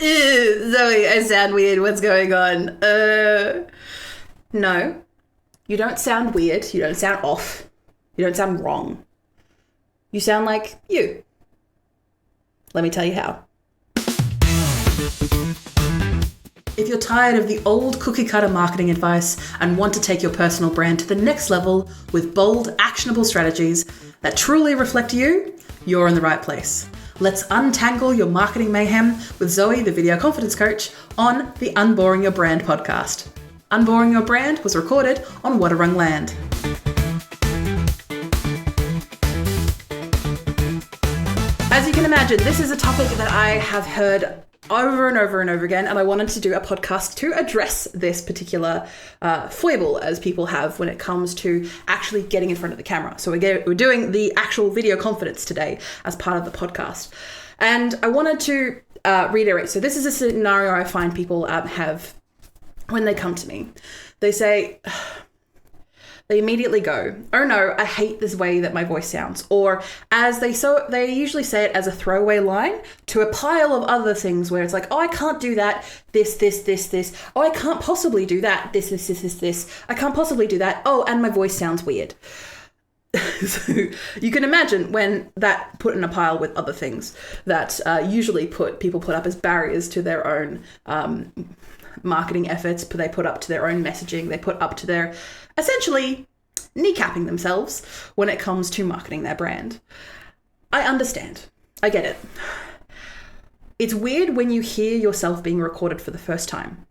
Zoe, I sound weird. What's going on? No, you don't sound weird. You don't sound off. You don't sound wrong. You sound like you. Let me tell you how. If you're tired of the old cookie cutter marketing advice and want to take your personal brand to the next level with bold, actionable strategies that truly reflect you, you're in the right place. Let's untangle your marketing mayhem with Zoe, the video confidence coach, on the Unboring Your Brand podcast. Unboring Your Brand was recorded on Wadawurrung land. As you can imagine, this is a topic that I have heard over and over and over again, and I wanted to do a podcast to address this particular foible as people have when it comes to actually getting in front of the camera. So we're doing the actual video confidence today as part of the podcast. And I wanted to reiterate. So this is a scenario I find people have when they come to me. They say, they immediately go, oh no, I hate this way that my voice sounds. Or they usually say it as a throwaway line to a pile of other things where it's like, oh, I can't do that, this. Oh, I can't possibly do that, this. I can't possibly do that. Oh, and my voice sounds weird. So you can imagine when that put in a pile with other things that usually people put up as barriers to their own marketing efforts, they put up to their own messaging, they put up to their essentially kneecapping themselves when it comes to marketing their brand. I understand. I get it. It's weird when you hear yourself being recorded for the first time.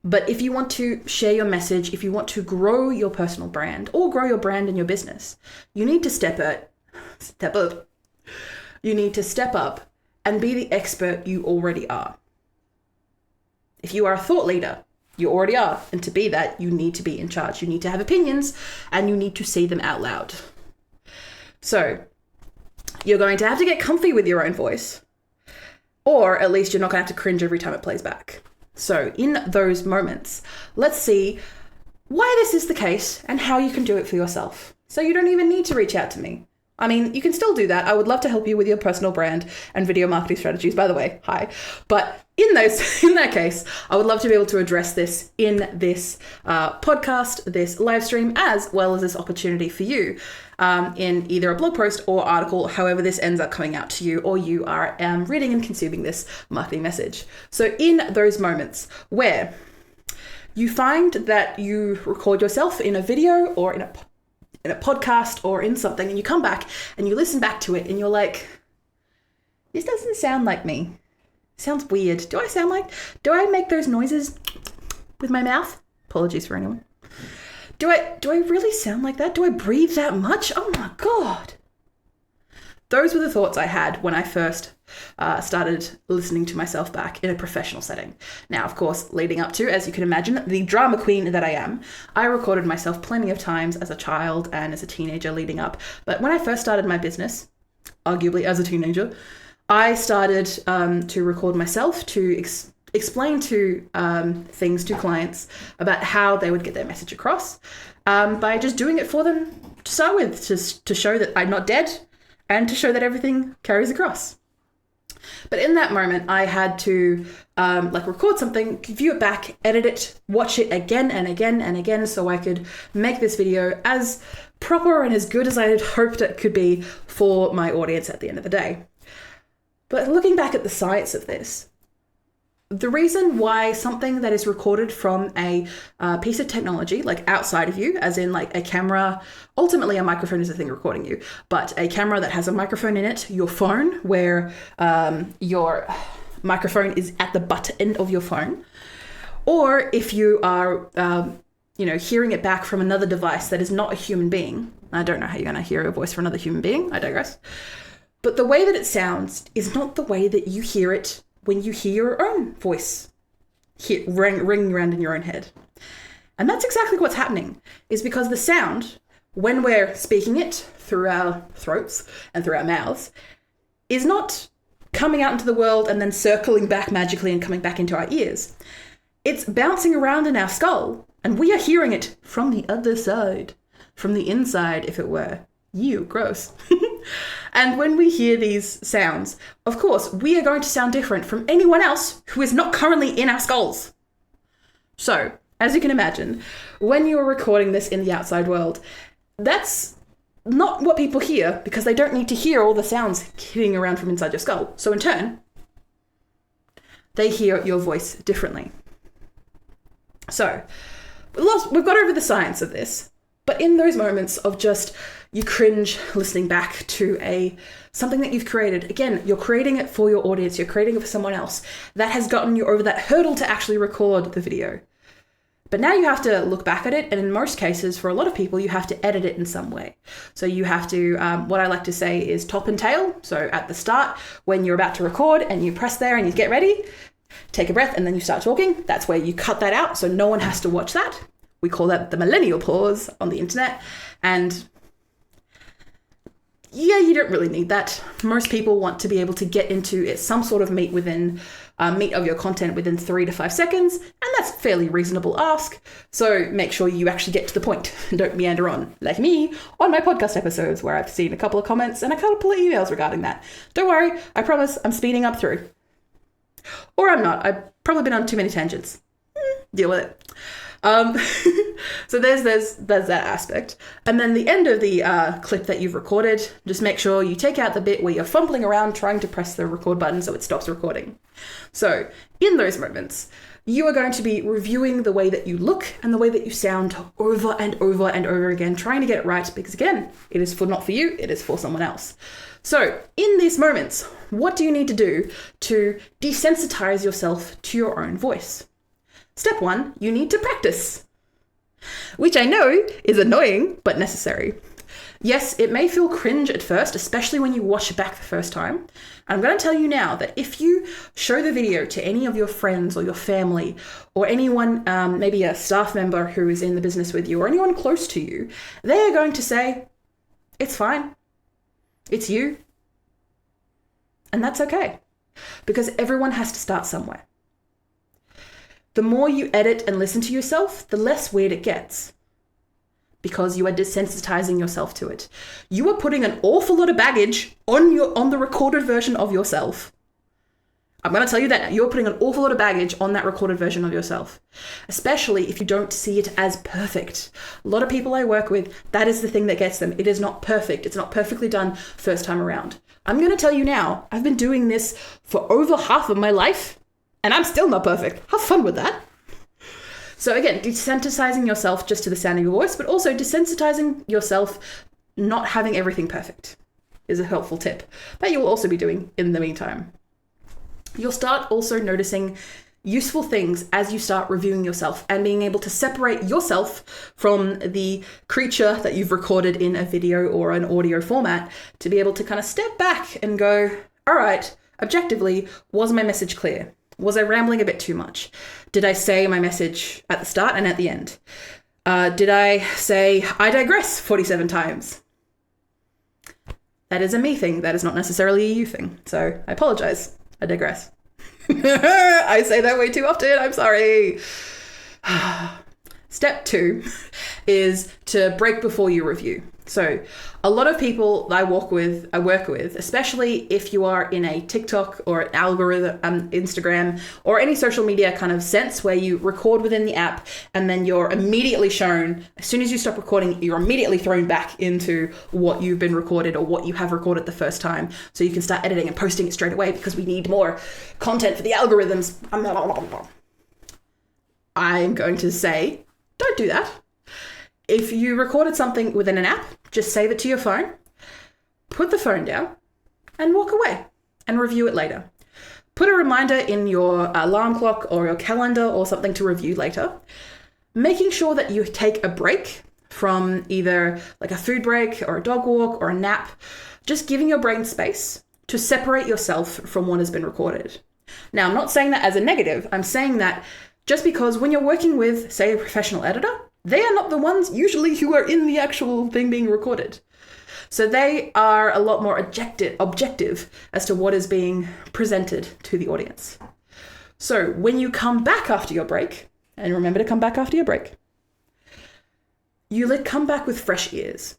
But if you want to share your message, if you want to grow your personal brand or grow your brand in your business, you need to step up. You need to step up and be the expert you already are. If you are a thought leader, you already are. And to be that, you need to be in charge. You need to have opinions and you need to say them out loud. So you're going to have to get comfy with your own voice, or at least you're not going to have to cringe every time it plays back. So in those moments, let's see why this is the case and how you can do it for yourself. So you don't even need to reach out to me. I mean, you can still do that. I would love to help you with your personal brand and video marketing strategies, by the way. Hi. But in that case, I would love to be able to address this in this podcast, this live stream, as well as this opportunity for you in either a blog post or article, however this ends up coming out to you, or you are reading and consuming this marketing message. So in those moments where you find that you record yourself in a video or in a podcast or in something, and you come back and you listen back to it and you're like, this doesn't sound like me. It sounds weird. Do I make those noises with my mouth? Apologies for anyone. Do I really sound like that? Do I breathe that much? Oh my God. Those were the thoughts I had when I first started listening to myself back in a professional setting. Now, of course, leading up to, as you can imagine, the drama queen that I am, I recorded myself plenty of times as a child and as a teenager leading up. But when I first started my business, arguably as a teenager, I started to record myself to explain to things to clients about how they would get their message across by just doing it for them to start with, just to show that I'm not dead and to show that everything carries across. But in that moment, I had to record something, view it back, edit it, watch it again and again and again so I could make this video as proper and as good as I had hoped it could be for my audience at the end of the day. But looking back at the science of this, the reason why something that is recorded from a piece of technology, like outside of you, as in like a camera, ultimately a microphone is the thing recording you, but a camera that has a microphone in it, your phone, where your microphone is at the butt end of your phone, or if you are, hearing it back from another device that is not a human being. I don't know how you're going to hear a voice from another human being. I digress. But the way that it sounds is not the way that you hear it when you hear your own voice ringing around in your own head. And that's exactly what's happening, is because the sound, when we're speaking it through our throats and through our mouths, is not coming out into the world and then circling back magically and coming back into our ears. It's bouncing around in our skull, and we are hearing it from the other side, from the inside, if it were. Gross. And when we hear these sounds, of course, we are going to sound different from anyone else who is not currently in our skulls. So, as you can imagine, when you're recording this in the outside world, that's not what people hear because they don't need to hear all the sounds hitting around from inside your skull. So in turn, they hear your voice differently. So, we've got over the science of this, but in those moments of just you cringe listening back to something that you've created, again, you're creating it for your audience, you're creating it for someone else, that has gotten you over that hurdle to actually record the video. But now you have to look back at it, and in most cases, for a lot of people, you have to edit it in some way. So you have to, what I like to say is top and tail. So at the start, when you're about to record and you press there and you get ready, take a breath and then you start talking. That's where you cut that out so no one has to watch that. We call that the millennial pause on the internet. And yeah, you don't really need that. Most people want to be able to get into some sort of meat of your content within 3 to 5 seconds, and that's a fairly reasonable ask. So make sure you actually get to the point and don't meander on, like me on my podcast episodes where I've seen a couple of comments and a couple of emails regarding that. Don't worry, I promise I'm speeding up through. Or I'm not. I've probably been on too many tangents. Deal with it. So there's that aspect. And then the end of the clip that you've recorded, just make sure you take out the bit where you're fumbling around trying to press the record button so it stops recording. So in those moments, you are going to be reviewing the way that you look and the way that you sound over and over and over again, trying to get it right because, again, it is not for you, it is for someone else. So in these moments, what do you need to do to desensitize yourself to your own voice? Step 1, you need to practice, which I know is annoying, but necessary. Yes, it may feel cringe at first, especially when you watch it back the first time. And I'm going to tell you now that if you show the video to any of your friends or your family or anyone, maybe a staff member who is in the business with you or anyone close to you, they are going to say, it's fine. It's you. And that's okay, because everyone has to start somewhere. The more you edit and listen to yourself, the less weird it gets, because you are desensitizing yourself to it. You are putting an awful lot of baggage on the recorded version of yourself. I'm going to tell you that you're putting an awful lot of baggage on that recorded version of yourself, especially if you don't see it as perfect. A lot of people I work with, that is the thing that gets them. It is not perfect. It's not perfectly done first time around. I'm going to tell you now, I've been doing this for over half of my life, and I'm still not perfect. Have fun with that. So again, desensitizing yourself just to the sound of your voice, but also desensitizing yourself not having everything perfect is a helpful tip that you will also be doing in the meantime. You'll start also noticing useful things as you start reviewing yourself and being able to separate yourself from the creature that you've recorded in a video or an audio format to be able to kind of step back and go, all right, objectively, was my message clear? Was I rambling a bit too much? Did I say my message at the start and at the end? Did I say, I digress 47 times? That is a me thing. That is not necessarily a you thing. So I apologize. I digress. I say that way too often. I'm sorry. Step 2 is to break before you review. So a lot of people I work with, especially if you are in a TikTok or an algorithm, Instagram, or any social media kind of sense where you record within the app and then you're immediately shown, as soon as you stop recording, you're immediately thrown back into what you've been recorded or what you have recorded the first time. So you can start editing and posting it straight away because we need more content for the algorithms. I'm going to say, don't do that. If you recorded something within an app, just save it to your phone, put the phone down, and walk away and review it later. Put a reminder in your alarm clock or your calendar or something to review later, making sure that you take a break from either like a food break or a dog walk or a nap, just giving your brain space to separate yourself from what has been recorded. Now, I'm not saying that as a negative. I'm saying that just because when you're working with, say, a professional editor, they are not the ones usually who are in the actual thing being recorded. So they are a lot more objective as to what is being presented to the audience. So when you come back after your break, and remember to come back after your break, you come back with fresh ears.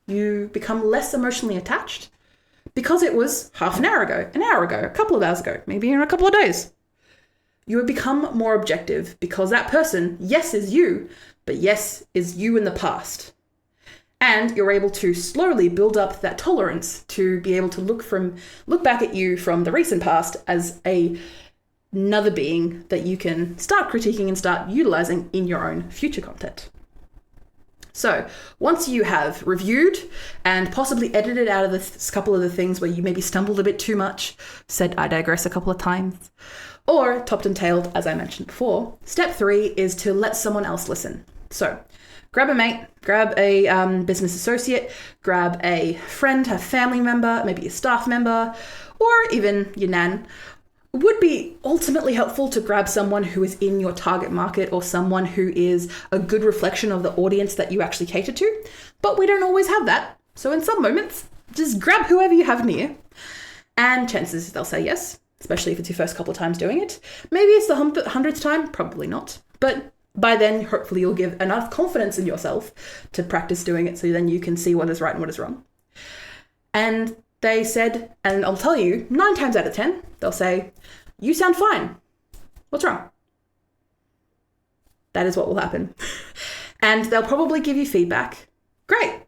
You become less emotionally attached because it was half an hour ago, a couple of hours ago, maybe in a couple of days. You have become more objective because that person, yes, is you, but yes, is you in the past. And you're able to slowly build up that tolerance to be able to look back at you from the recent past as another being that you can start critiquing and start utilizing in your own future content. So once you have reviewed and possibly edited out of this couple of the things where you maybe stumbled a bit too much, said I digress a couple of times, or topped and tailed, as I mentioned before, step 3 is to let someone else listen. So grab a mate, grab a business associate, grab a friend, a family member, maybe a staff member, or even your nan. It would be ultimately helpful to grab someone who is in your target market or someone who is a good reflection of the audience that you actually cater to, but we don't always have that. So in some moments, just grab whoever you have near, and chances they'll say yes, especially if it's your first couple of times doing it. Maybe it's the 100th time, probably not, but by then, hopefully you'll give enough confidence in yourself to practice doing it so then you can see what is right and what is wrong. And they said, and I'll tell you, 9 times out of 10, they'll say, you sound fine. What's wrong? That is what will happen. And they'll probably give you feedback. Great.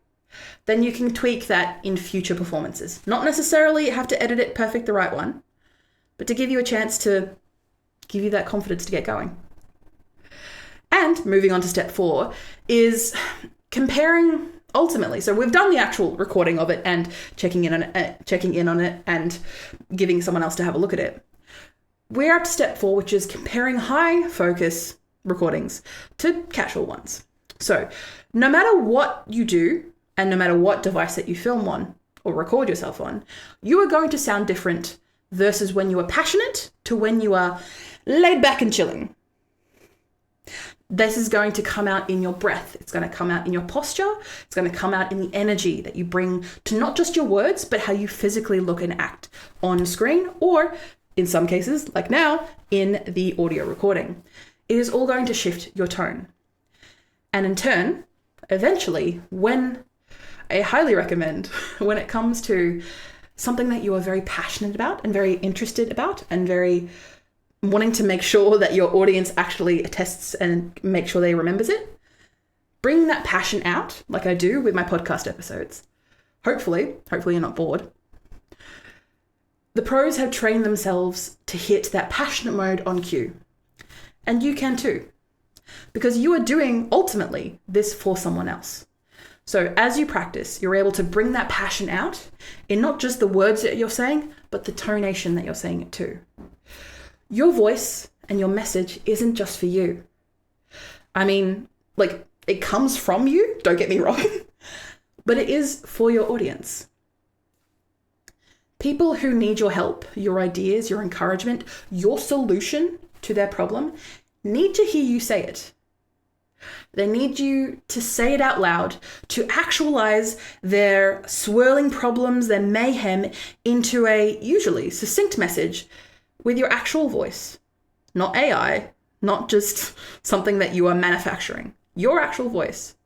Then you can tweak that in future performances. Not necessarily have to edit it perfect, the right one, but to give you a chance to give you that confidence to get going. And moving on to step 4 is comparing ultimately. So we've done the actual recording of it and checking in on it and giving someone else to have a look at it. We're up to step 4, which is comparing high focus recordings to casual ones. So no matter what you do and no matter what device that you film on or record yourself on, you are going to sound different versus when you are passionate to when you are laid back and chilling. This is going to come out in your breath. It's going to come out in your posture. It's going to come out in the energy that you bring to not just your words, but how you physically look and act on screen, or in some cases, like now, in the audio recording. It is all going to shift your tone. And in turn, eventually, I highly recommend when it comes to something that you are very passionate about and very interested about and very wanting to make sure that your audience actually attests and make sure they remembers it, bring that passion out like I do with my podcast episodes. Hopefully you're not bored. The pros have trained themselves to hit that passionate mode on cue. And you can too, because you are doing ultimately this for someone else. So as you practice, you're able to bring that passion out in not just the words that you're saying, but the tonation that you're saying it to. Your voice and your message isn't just for you. I mean, it comes from you, don't get me wrong, but it is for your audience. People who need your help, your ideas, your encouragement, your solution to their problem need to hear you say it. They need you to say it out loud, to actualize their swirling problems, their mayhem into a usually succinct message with your actual voice, not AI, not just something that you are manufacturing, your actual voice,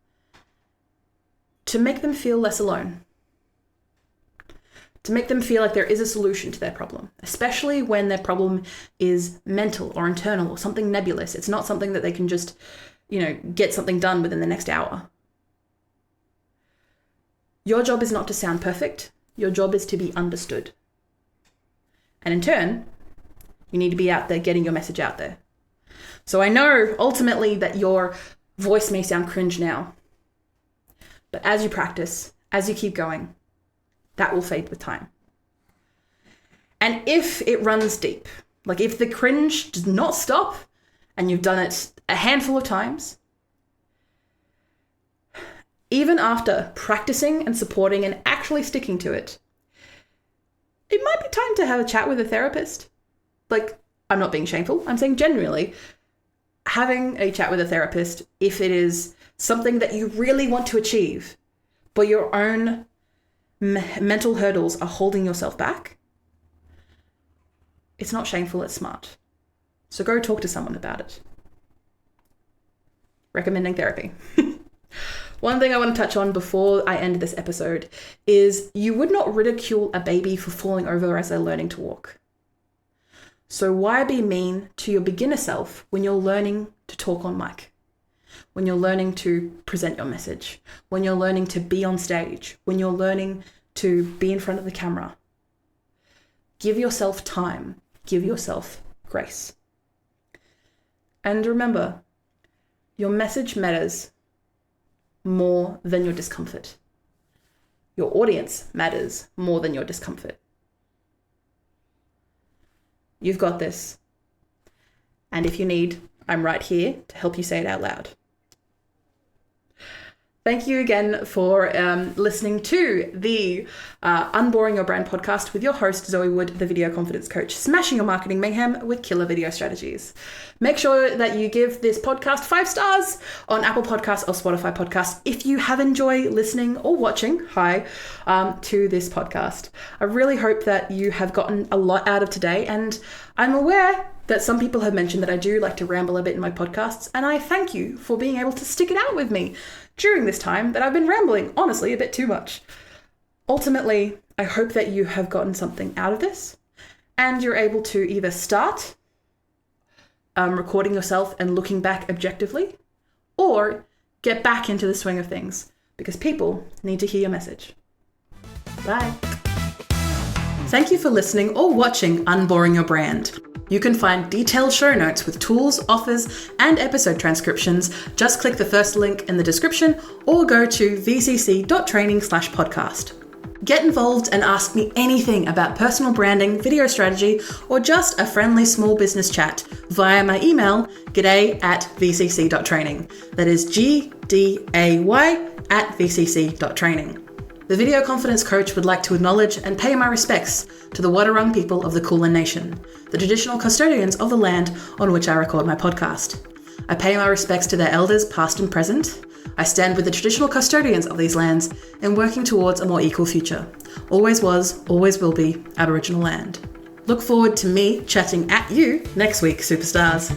to make them feel less alone, to make them feel like there is a solution to their problem, especially when their problem is mental or internal or something nebulous. It's not something that they can just, get something done within the next hour. Your job is not to sound perfect. Your job is to be understood. And in turn, you need to be out there getting your message out there. So I know ultimately that your voice may sound cringe now, but as you practice, as you keep going, that will fade with time. And if it runs deep, like if the cringe does not stop and you've done it a handful of times, even after practicing and supporting and actually sticking to it, it might be time to have a chat with a therapist. I'm not being shameful. I'm saying genuinely, having a chat with a therapist, if it is something that you really want to achieve, but your own mental hurdles are holding yourself back, it's not shameful, it's smart. So go talk to someone about it. Recommending therapy. One thing I want to touch on before I end this episode is you would not ridicule a baby for falling over as they're learning to walk. So why be mean to your beginner self when you're learning to talk on mic? When you're learning to present your message? When you're learning to be on stage? When you're learning to be in front of the camera? Give yourself time. Give yourself grace. And remember, your message matters more than your discomfort. Your audience matters more than your discomfort. You've got this. And if you need, I'm right here to help you say it out loud. Thank you again for listening to the Unboring Your Brand podcast with your host, Zoe Wood, the video confidence coach, smashing your marketing mayhem with killer video strategies. Make sure that you give this podcast 5 stars on Apple Podcasts or Spotify Podcasts if you have enjoyed listening or watching to this podcast. I really hope that you have gotten a lot out of today, and I'm aware that some people have mentioned that I do like to ramble a bit in my podcasts, and I thank you for being able to stick it out with me during this time that I've been rambling, honestly, a bit too much. Ultimately, I hope that you have gotten something out of this and you're able to either start recording yourself and looking back objectively, or get back into the swing of things, because people need to hear your message. Bye. Thank you for listening or watching Unboring Your Brand. You can find detailed show notes with tools, offers, and episode transcriptions. Just click the first link in the description or go to vcc.training/podcast. Get involved and ask me anything about personal branding, video strategy, or just a friendly small business chat via my email, g'day@vcc.training. That is gday@vcc.training. The Video Confidence Coach would like to acknowledge and pay my respects to the Wadawurrung people of the Kulin Nation, the traditional custodians of the land on which I record my podcast. I pay my respects to their elders past and present. I stand with the traditional custodians of these lands in working towards a more equal future. Always was, always will be Aboriginal land. Look forward to me chatting at you next week, superstars.